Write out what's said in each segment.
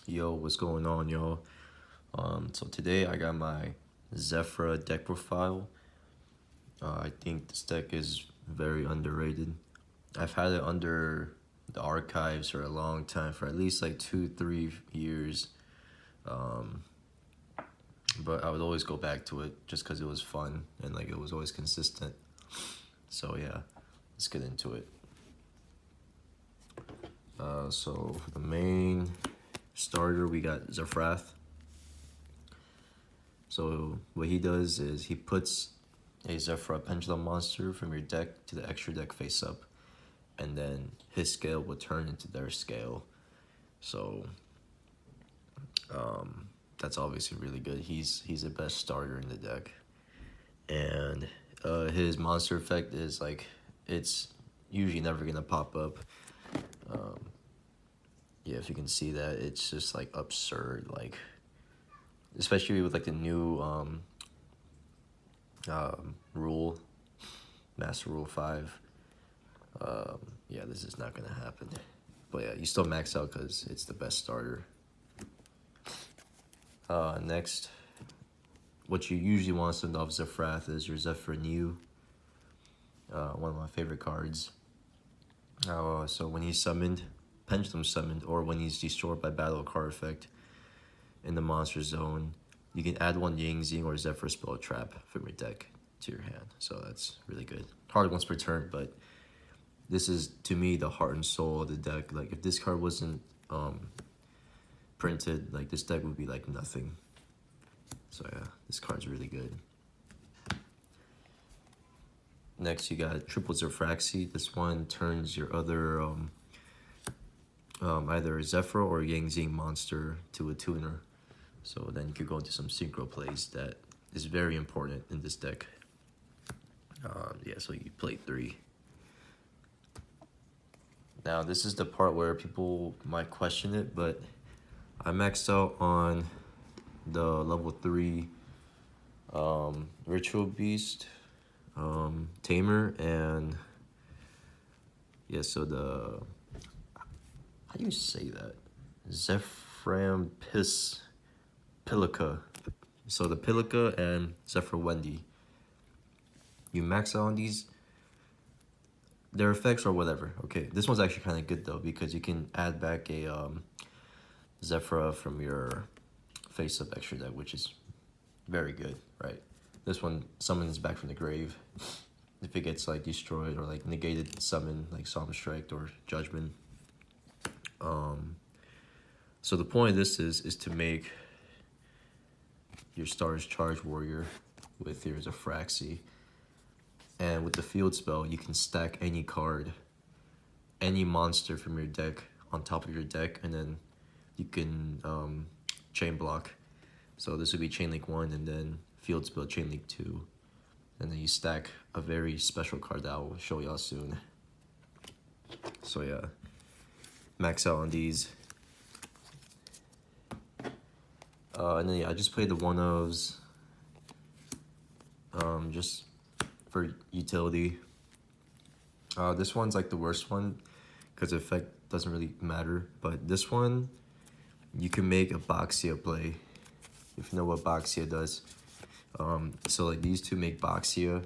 Yo, what's going on, y'all? So today I got my Zefra deck profile. I think this deck is very underrated. I've had it under the archives for a long time, for at least like 2, 3 years. Um, but I would always go back to it just because it was fun and like it was always consistent. So yeah, let's get into it. So for the main starter, we got Zefra. So what he does is he puts a Zefra Pendulum monster from your deck to the extra deck face up, and then his scale will turn into their scale. So that's obviously really good. He's the best starter in the deck, and his monster effect is like it's usually never gonna pop up. Yeah, if you can see that, it's just like absurd. Like especially with like the new rule, Master Rule 5. Yeah, this is not gonna happen. But yeah, you still max out because it's the best starter. Next, what you usually want to send off Zefra is your Zefra New, one of my favorite cards. So when he's summoned, Pendulum summoned, or when he's destroyed by battle card effect in the monster zone, you can add one Yang Zing or Zephyr spell trap from your deck to your hand. So that's really good. Hard once per turn, but this is to me the heart and soul of the deck. Like if this card wasn't printed, like this deck would be like nothing. So yeah, this card's really good. Next you got Triple Zefraxy. This one turns your other either a Zephyr or Yang Zing monster to a tuner. So then you could go into some synchro plays that is very important in this deck. Yeah, so you play 3. Now this is the part where people might question it, but I maxed out on the level 3 Ritual Beast, Tamer, and yeah, so the, how do you say that? Zephram Pilica. So the Pilica and Zephyr Wendy. You max out on these, their effects or whatever. Okay, this one's actually kind of good though because you can add back a Zefra from your face-up extra deck, which is very good, right? This one summons back from the grave if it gets like destroyed or like negated summon, like Psalm Strike or Judgment. So the point of this is to make your Stars Charge Warrior with your Zefraxy. And with the field spell, you can stack any card, any monster from your deck on top of your deck, and then you can chain block. So this would be Chain Link 1, and then field spell Chain Link 2. And then you stack a very special card that I'll show y'all soon. So yeah, max out on these. And then yeah, I just played the one-ofs just for utility. This one's like the worst one because the effect doesn't really matter. But this one, you can make a Boxia play if you know what Boxia does. So like these two make Boxia,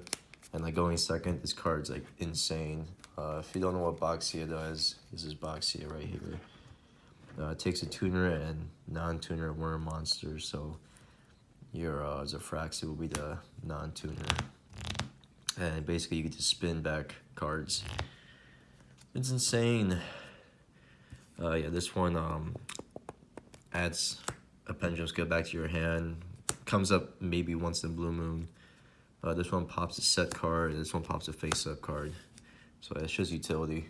and like going second, this card's like insane. If you don't know what Boxia does, this is Boxia right here. It takes a tuner and non-tuner worm monster, so your Zefraxy will be the non-tuner. And basically you get to spin back cards. It's insane. Yeah, this one adds a pendulum skill back to your hand. Comes up maybe once in Blue Moon. This one pops a set card, this one pops a face-up card. So it's just utility.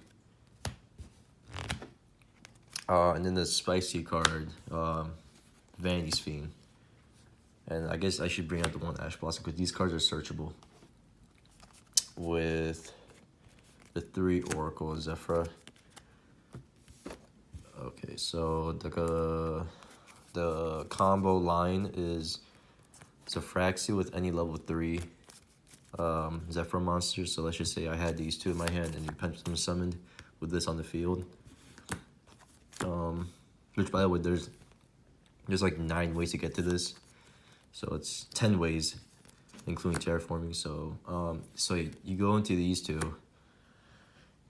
And then the spicy card, Vanity's Fiend. And I guess I should bring out the one Ash Blossom because these cards are searchable with the 3 Oracle Zefra. Okay, so the combo line is Zefraxy with any level 3 Zefra monsters. So let's just say I had these two in my hand and you Pendulum summoned with this on the field. Which by the way, there's There's like 9 ways to get to this, so it's 10 ways, including terraforming. So you go into these two,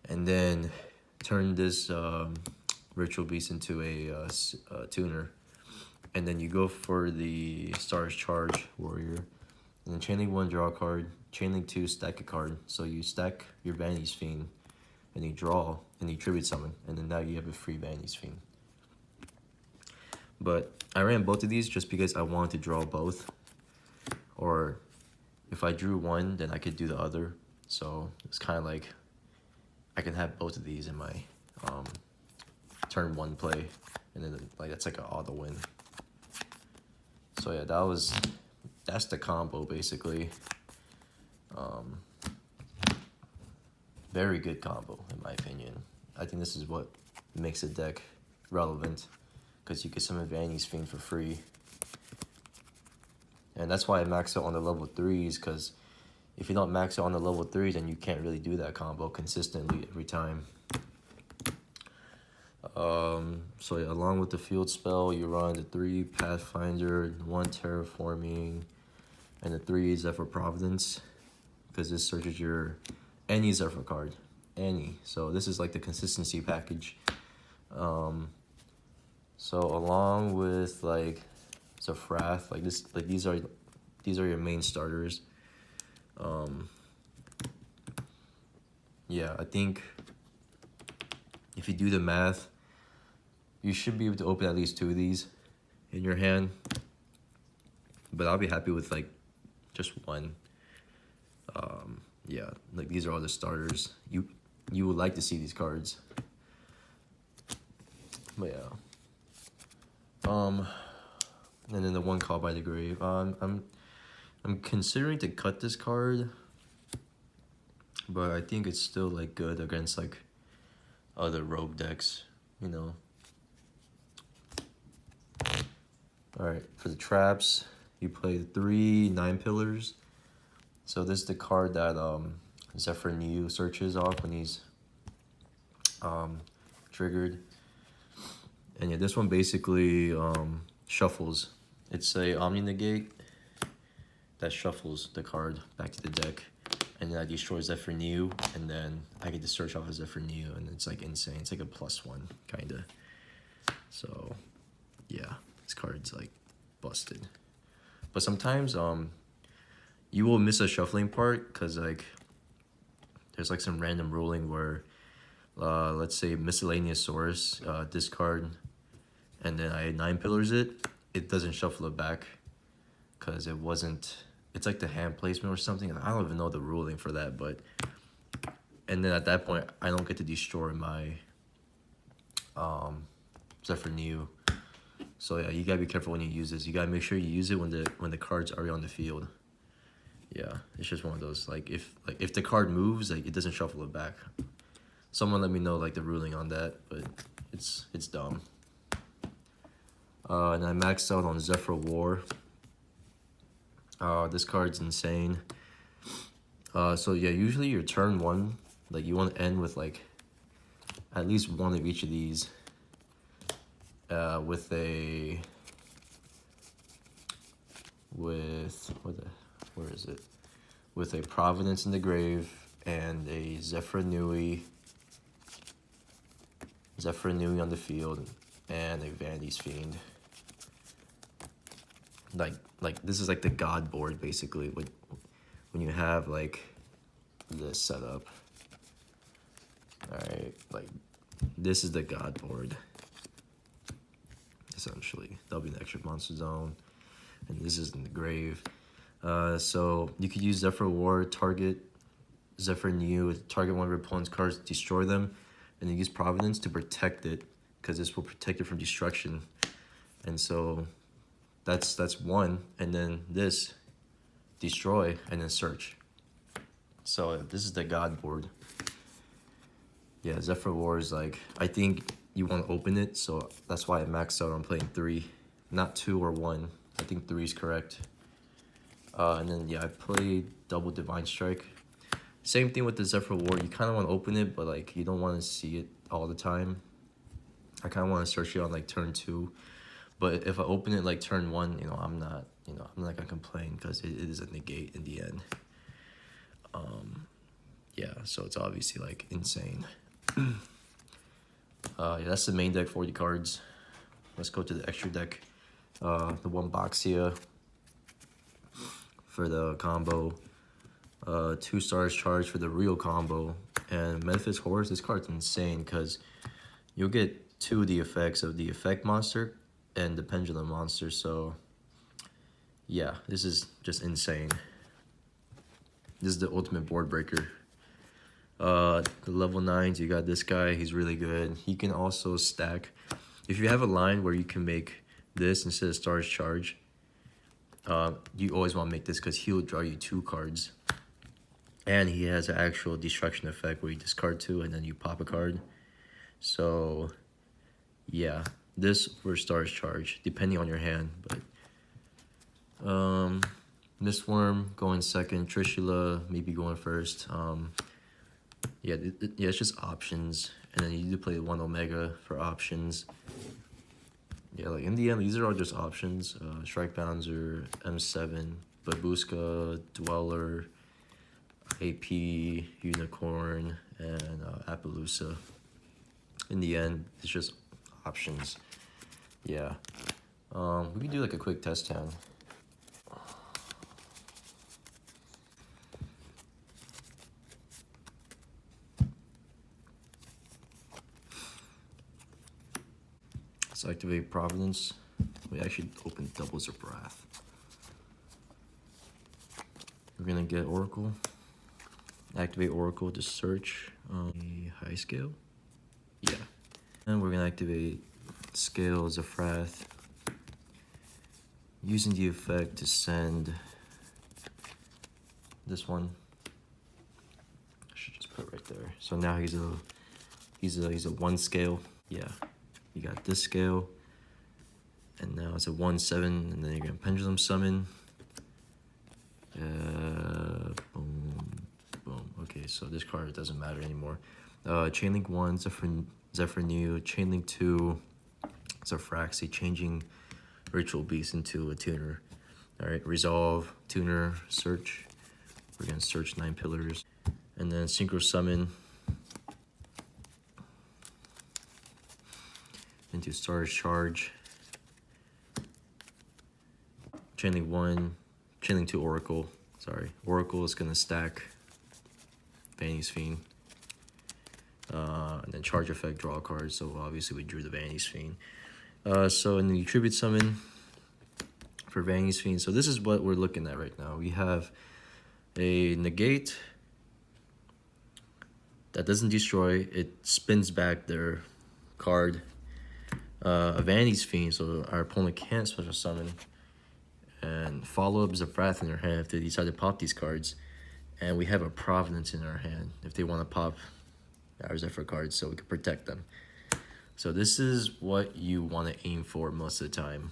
and then turn this ritual beast into a tuner, and then you go for the Stars Charge Warrior, and then chainlink 1, draw a card, chainlink 2, stack a card. So you stack your Vanity's Fiend, and you draw, and you tribute summon, and then now you have a free Vanity's Fiend. But I ran both of these just because I wanted to draw both, or if I drew one, then I could do the other. So it's kind of like I can have both of these in my turn 1 play, and then like that's like an auto win. So yeah, that's the combo basically. Very good combo in my opinion. I think this is what makes a deck relevant, because you get some Vanity's Fiend for free. And that's why I max out on the level 3s, because if you don't max out on the level 3s, then you can't really do that combo consistently every time. So yeah, along with the field spell, you run the 3 Pathfinder, 1 Terraforming, and the 3 Zefra Providence, because this searches your any Zefra card, any. So this is like the consistency package. So along with like Zefrath, like this, like these are your main starters. Yeah, I think if you do the math, you should be able to open at least 2 of these in your hand. But I'll be happy with like just 1. Yeah, like these are all the starters. You would like to see these cards. But yeah. And then the 1 Call by the Grave. I'm considering to cut this card, but I think it's still like good against like other rogue decks, you know. Alright, for the traps, you play 3 9 Pillars. So this is the card that Zefra New searches off when he's triggered. And yeah, this one basically shuffles. It's a Omni Negate that shuffles the card back to the deck, and then I destroy Zefra New, and then I get to search off a Zefra New, and it's like insane. It's like a +1 kinda. So yeah, this card's like busted. But sometimes you will miss a shuffling part, because like there's like some random ruling where let's say Miscellaneous Source discard, and then I 9 Pillars it doesn't shuffle it back because it wasn't, it's like the hand placement or something. I don't even know the ruling for that, but and then at that point I don't get to destroy my Zefra New. So yeah, you gotta be careful when you use this. You gotta make sure you use it when the card's already on the field. Yeah, it's just one of those, like if the card moves, like it doesn't shuffle it back. Someone let me know like the ruling on that, but it's dumb. And I maxed out on Zefra War. This card's insane. So yeah, usually your turn 1, like you want to end with like at least 1 of each of these. With a Providence in the Grave and a Zefra Nui on the field, and a Vanity's Fiend. Like this is like the God board basically when you have like this setup. Alright, like this is the God board. Essentially, that'll be an extra monster zone, and this is in the grave. So you could use Zefra War, target Zefra New, target one of your opponent's cards, destroy them, and then use Providence to protect it, because this will protect it from destruction. And so that's 1, and then this, destroy, and then search. So this is the God board. Yeah, Zefra War is like, I think you want to open it, so that's why I maxed out on playing 3, not 2 or 1. I think 3 is correct. And then yeah, I played double Divine Strike. Same thing with the Zefra War. You kind of want to open it, but like you don't want to see it all the time. I kind of want to search it on like turn 2. But if I open it like turn 1, you know, I'm not gonna complain because it is a negate in the end. Yeah, so it's obviously like insane. Yeah, that's the main deck, 40 cards. Let's go to the extra deck. The one Boxia for the combo. 2 stars charge for the real combo. And Memphis Horse, this card's insane because you'll get 2 of the effects of the effect monster and the pendulum monster. So yeah, this is just insane. This is the ultimate board breaker. The level 9s, you got this guy, he's really good. He can also stack. If you have a line where you can make this instead of stars charge, you always want to make this because he'll draw you 2 cards. And he has an actual destruction effect where you discard 2 and then you pop a card. So yeah, this for stars charge, depending on your hand. But Miss Worm going second, Trishula maybe going first. Yeah, it's just options, and then you do play 1 Omega for options. Yeah, like in the end, these are all just options. Strike Bouncer, M7, Babushka, Dweller, AP, Unicorn, and Appaloosa. In the end, it's just options. Yeah. We can do like a quick test hand. Let's activate Providence. We actually open Doubles of Wrath. We're gonna get Oracle. Activate Oracle to search on the high scale. Yeah. And we're gonna activate Scale Zefra, using the effect to send this one. I should just put it right there. So now he's a 1 scale. Yeah. You got this scale, and now it's a 1/7, and then you're gonna pendulum summon. Boom, boom. Okay, so this card doesn't matter anymore. Chainlink 1, Zefra New. Chainlink 2, Zefraxy, changing Ritual Beast into a tuner. All right, Resolve, tuner, search. We're gonna search 9 pillars, and then Synchro Summon into Stars Charge. Chainlink 1, Chainlink 2 Oracle. Sorry, Oracle is gonna stack Vanity's Fiend. And then Charge Effect, draw a card. So obviously we drew the Vanity's Fiend. So in the Tribute Summon for Vanity's Fiend. So this is what we're looking at right now. We have a negate that doesn't destroy. It spins back their card. A Vanity's Fiend, so our opponent can't special summon, and follow up Zefrath in their hand if they decide to pop these cards. And we have a Providence in our hand if they want to pop our Zefra cards, so we can protect them. So this is what you want to aim for most of the time.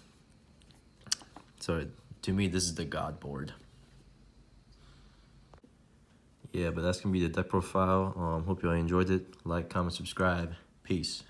So to me, this is the God board. Yeah, but that's gonna be the deck profile. Hope you all enjoyed it. Like, comment, subscribe. Peace.